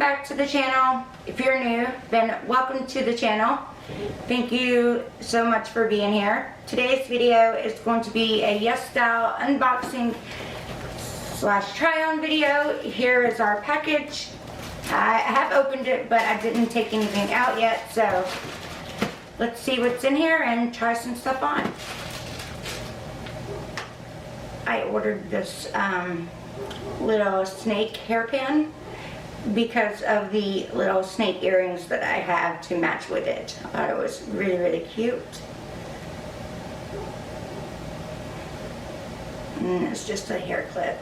back to the channel. If you're new, then welcome to the channel. Thank you so much for being here. Today's video is going to be a YesStyle unboxing / try on video. Here is our package. I have opened it, but I didn't take anything out yet, so let's see what's in here and try some stuff on. I ordered this little snake hairpin because of the little snake earrings that I have to match with it. I thought it was really, really cute. And it's just a hair clip.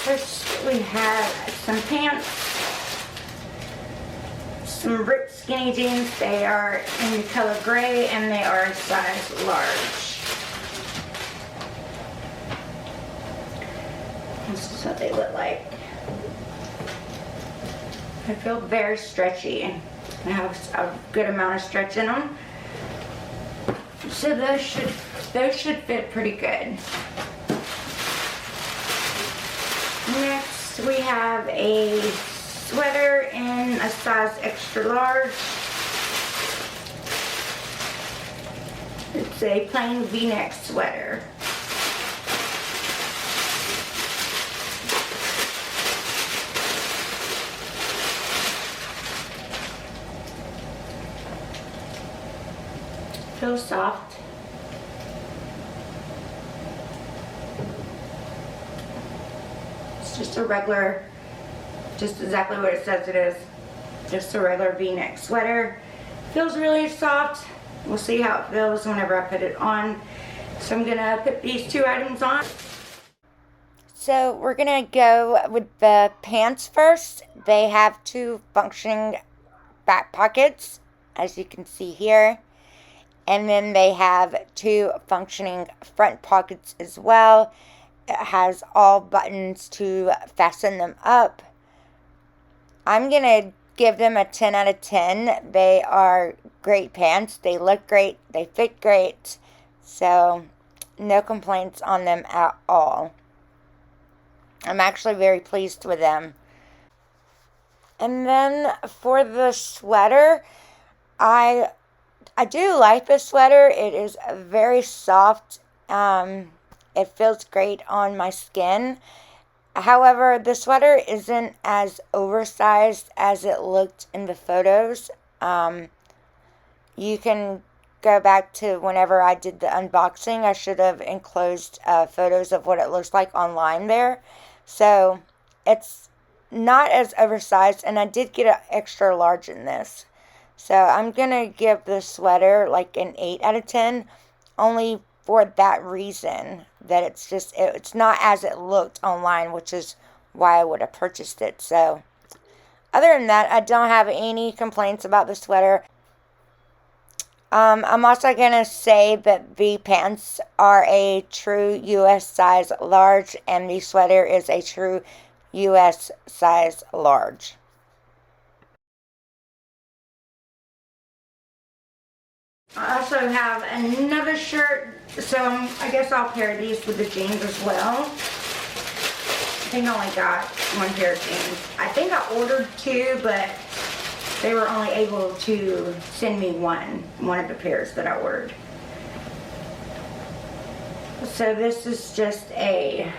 First we have some pants. Some ripped skinny jeans. They are in the color gray and they are size large. This is what they look like. I feel very stretchy. They have a good amount of stretch in them. So those should fit pretty good. Next we have a sweater in a size extra large. It's a plain V-neck sweater. Feels soft. It's just a regular, just exactly what it says it is. Just a regular V-neck sweater. Feels really soft. We'll see how it feels whenever I put it on. So I'm gonna put these two items on. So we're gonna go with the pants first. They have two functioning back pockets, as you can see here. And then they have two functioning front pockets as well. It has all buttons to fasten them up. I'm going to give them a 10 out of 10. They are great pants. They look great. They fit great. So, no complaints on them at all. I'm actually very pleased with them. And then for the sweater, I do like this sweater. It is very soft. It feels great on my skin. However, the sweater isn't as oversized as it looked in the photos. You can go back to whenever I did the unboxing. I should have enclosed photos of what it looks like online there. So it's not as oversized, and I did get an extra large in this. So I'm going to give the sweater like an 8 out of 10, only for that reason, that it's not as it looked online, which is why I would have purchased it. So other than that, I don't have any complaints about the sweater. I'm also going to say that the pants are a true US size large, and the sweater is a true US size large. I also have another shirt, so I guess I'll pair these with the jeans as well. I think I only got one pair of jeans. I think I ordered two, but they were only able to send me one of the pairs that I ordered. So this is just a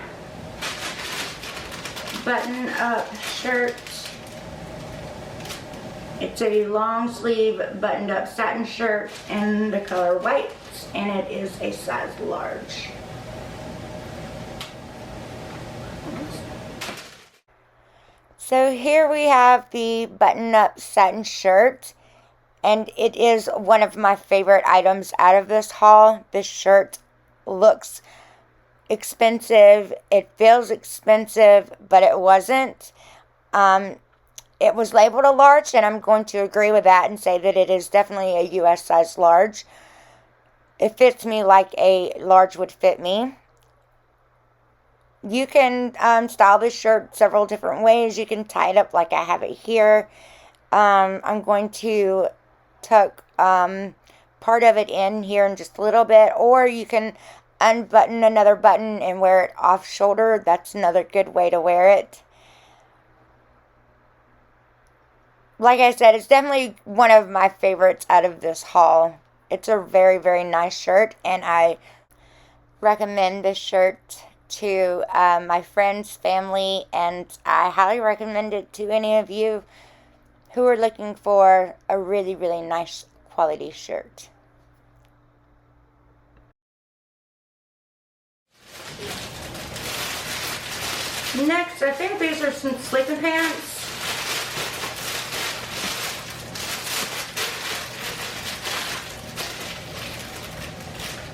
button-up shirt. It's a long sleeve buttoned up satin shirt in the color white, and it is a size large. So here we have the button up satin shirt, and it is one of my favorite items out of this haul. This shirt looks expensive. It feels expensive, but it wasn't. It was labeled a large, and I'm going to agree with that and say that it is definitely a US size large. It fits me like a large would fit me. You can style this shirt several different ways. You can tie it up like I have it here. I'm going to tuck part of it in here in just a little bit, or you can unbutton another button and wear it off shoulder, that's another good way to wear it. Like I said, it's definitely one of my favorites out of this haul. It's a very, very nice shirt, and I recommend this shirt to my friends, family, and I highly recommend it to any of you who are looking for a really, really nice quality shirt. Next, I think these are some sleeping pants.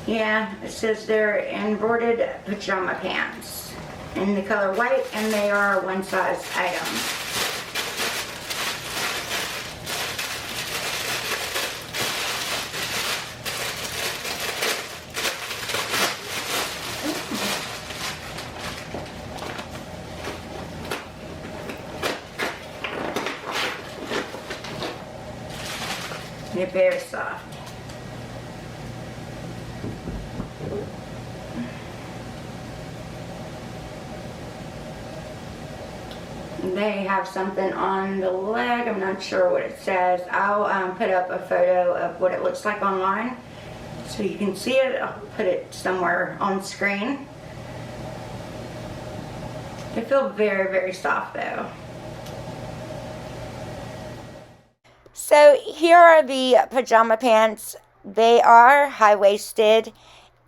Yeah, it says they're embroidered pajama pants in the color white, and they are a one size item. They're very soft. They have something on the leg. I'm not sure what it says. I'll put up a photo of what it looks like online so you can see it. I'll put it somewhere on screen. They feel very, very soft though. So here are the pajama pants. They are high-waisted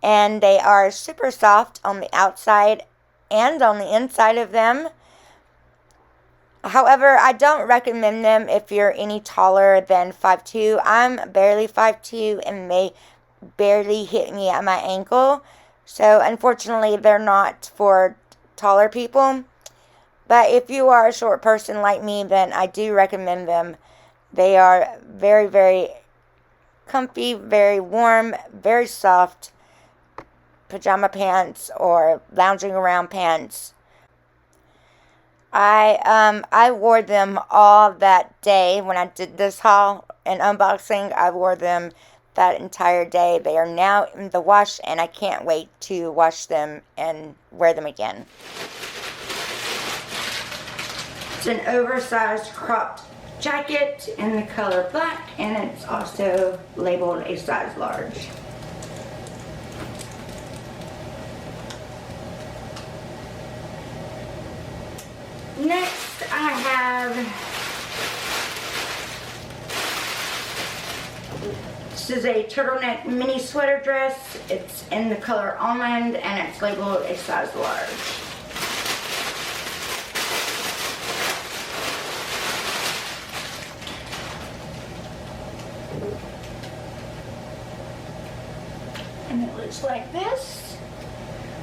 and they are super soft on the outside and on the inside of them. However, I don't recommend them if you're any taller than 5'2". I'm barely 5'2", and they barely hit me at my ankle. So unfortunately, they're not for taller people. But if you are a short person like me, then I do recommend them. They are very, very comfy, very warm, very soft pajama pants or lounging around pants. I wore them all that day when I did this haul and unboxing. I wore them that entire day. They are now in the wash, and I can't wait to wash them and wear them again. It's an oversized cropped jacket in the color black, and it's also labeled a size large. Next, I have, this is a turtleneck mini sweater dress. It's in the color almond, and it's labeled a size large. And it looks like this.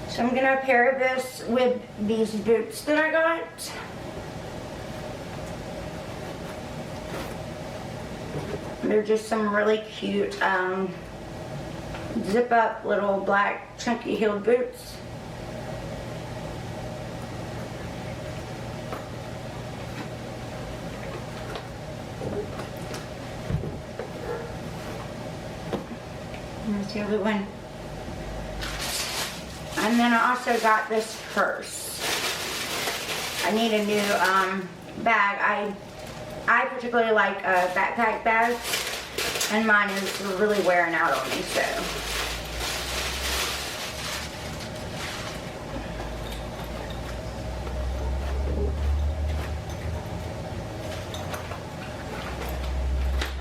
So I'm going to pair this with these boots that I got. They're just some really cute zip up little black chunky heeled boots. Here's the other one. And then I also got this purse. I need a new bag. I particularly like backpack bags, and mine is really wearing out on me, so.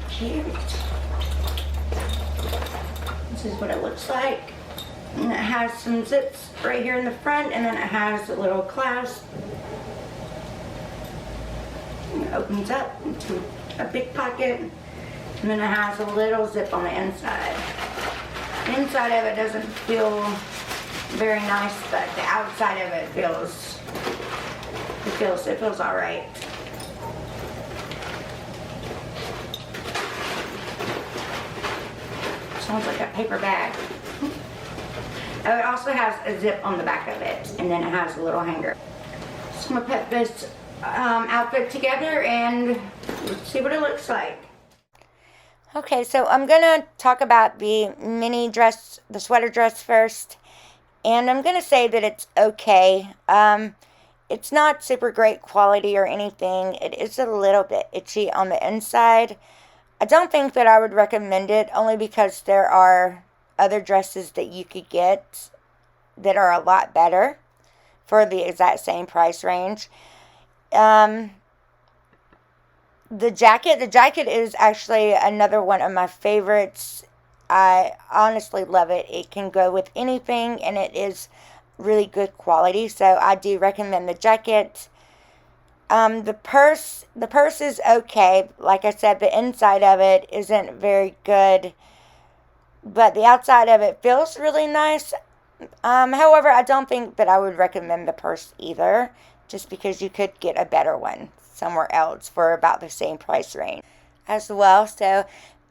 Cute. This is what it looks like. And it has some zips right here in the front, and then it has a little clasp. And it opens up into a big pocket, and then it has a little zip on the inside. The inside of it doesn't feel very nice, but the outside of it feels all right. Sounds like a paper bag. Oh, it also has a zip on the back of it, and then it has a little hanger. So I'm gonna put this outfit together and let's see what it looks like. Okay, so I'm gonna talk about the mini dress, the sweater dress first. And I'm going to say that it's okay. It's not super great quality or anything. It is a little bit itchy on the inside. I don't think that I would recommend it, only because there are other dresses that you could get that are a lot better for the exact same price range. The jacket is actually another one of my favorites. I honestly love it. It can go with anything, and it is really good quality, so I do recommend the jacket. The purse is okay. Like I said, the inside of it isn't very good, but the outside of it feels really nice. However, I don't think that I would recommend the purse either, just because you could get a better one somewhere else for about the same price range as well. So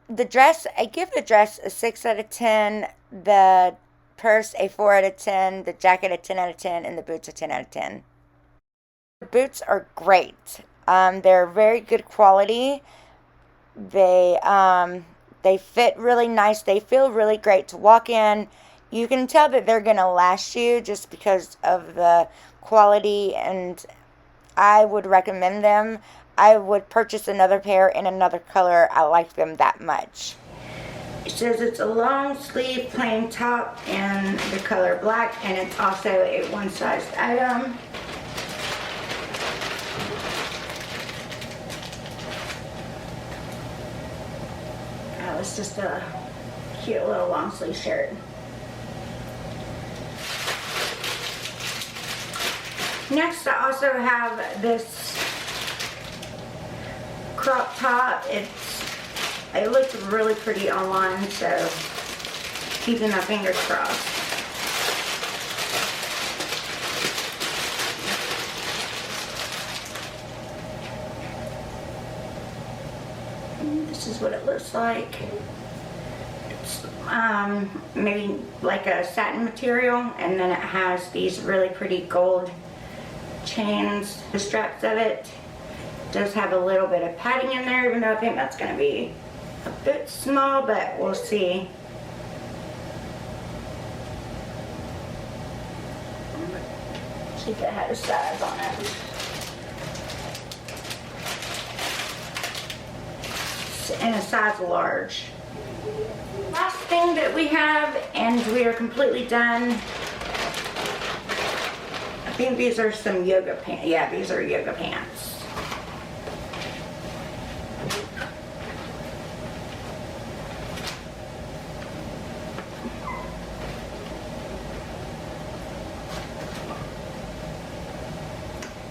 the dress, I give the dress a 6 out of 10, the purse a 4 out of 10, the jacket a 10 out of 10, and the boots a 10 out of 10. The boots are great. They're very good quality. They fit really nice. They feel really great to walk in. You can tell that they're going to last you just because of the quality, and I would recommend them. I would purchase another pair in another color. I like them that much. It says it's a long sleeve plain top in the color black, and it's also a one-sized item. Oh, it's just a cute little long sleeve shirt. Next, I also have this crop top. It looks really pretty online, so keeping my fingers crossed. And this is what it looks like. It's maybe like a satin material, and then it has these really pretty gold chains. The straps of it does have a little bit of padding in there, even though I think that's going to be a bit small, but we'll see. See if it had a size on it. It's in a size large. Last thing that we have, and we are completely done. I think these are some yoga pants. Yeah, these are yoga pants.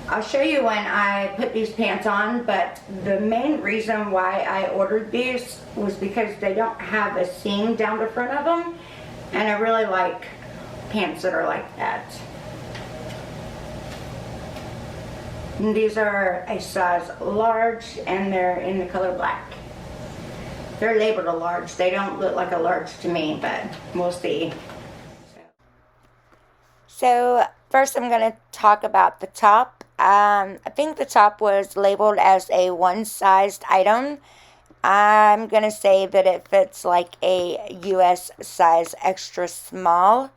I'll show you when I put these pants on, but the main reason why I ordered these was because they don't have a seam down the front of them, and I really like pants that are like that. And these are a size large, and they're in the color black. They're labeled a large. They don't look like a large to me, but we'll see. So first I'm going to talk about the top. I think the top was labeled as a one-sized item. I'm going to say that it fits like a US size extra small.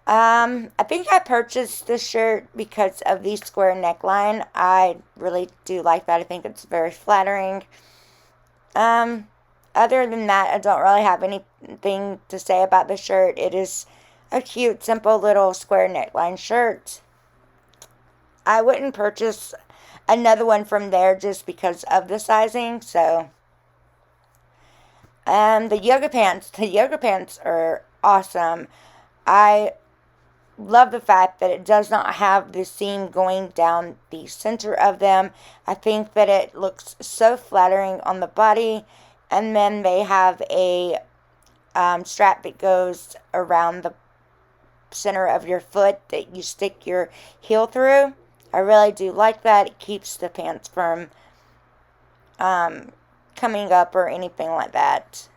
I think I purchased this shirt because of the square neckline. I really do like that. I think it's very flattering. Other than that, I don't really have anything to say about the shirt. It is a cute, simple little square neckline shirt. I wouldn't purchase another one from there just because of the sizing, so. The yoga pants are awesome. I love the fact that it does not have the seam going down the center of them. I think that it looks so flattering on the body, and then they have a strap that goes around the center of your foot that you stick your heel through. I really do like that. It keeps the pants from coming up or anything like that.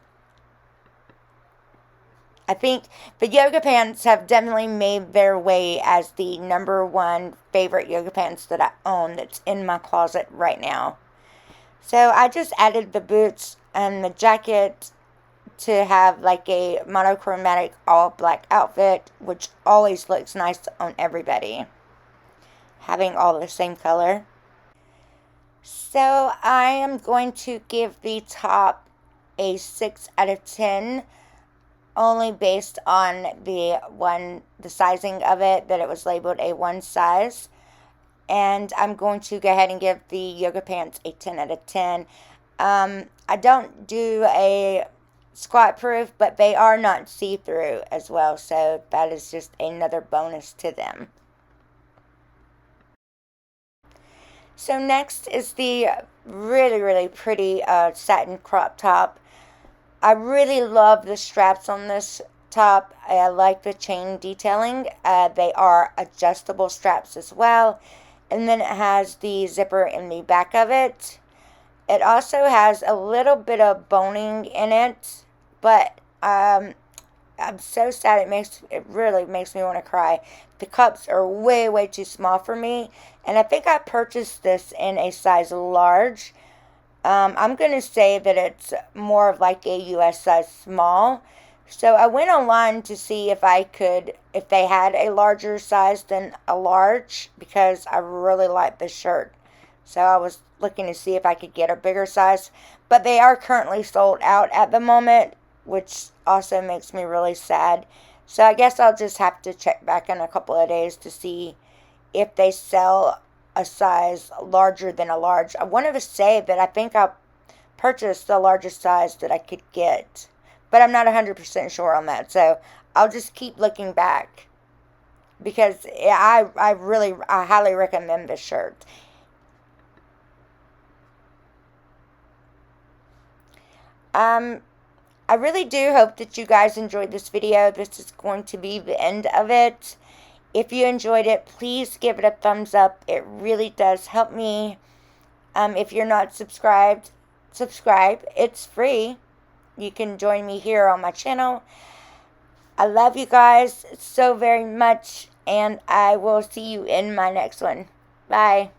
I think the yoga pants have definitely made their way as the #1 favorite yoga pants that I own that's in my closet right now. So I just added the boots and the jacket to have like a monochromatic all black outfit, which always looks nice on everybody, having all the same color. So I am going to give the top a 6 out of 10, only based on the sizing of it, that it was labeled a 1 size. And I'm going to go ahead and give the yoga pants a 10 out of 10. I don't do a squat proof, but they are not see-through as well, so that is just another bonus to them. So next is the really pretty satin crop top. I really love the straps on this top. I like the chain detailing. They are adjustable straps as well. And then it has the zipper in the back of it. It also has a little bit of boning in it, but I'm so sad. It really makes me want to cry. The cups are way too small for me, and I think I purchased this in a size large. I'm going to say that it's more of like a US size small. So I went online to see if they had a larger size than a large, because I really like this shirt. So I was looking to see if I could get a bigger size, but they are currently sold out at the moment, which also makes me really sad. So I guess I'll just have to check back in a couple of days to see if they sell a size larger than a large. I wanted to say that I think I purchased the largest size that I could get, but I'm not 100% sure on that. So I'll just keep looking back, because I highly recommend this shirt. I really do hope that you guys enjoyed this video. This is going to be the end of it. If you enjoyed it, please give it a thumbs up. It really does help me. If you're not subscribed, subscribe. It's free. You can join me here on my channel. I love you guys so very much, and I will see you in my next one. Bye.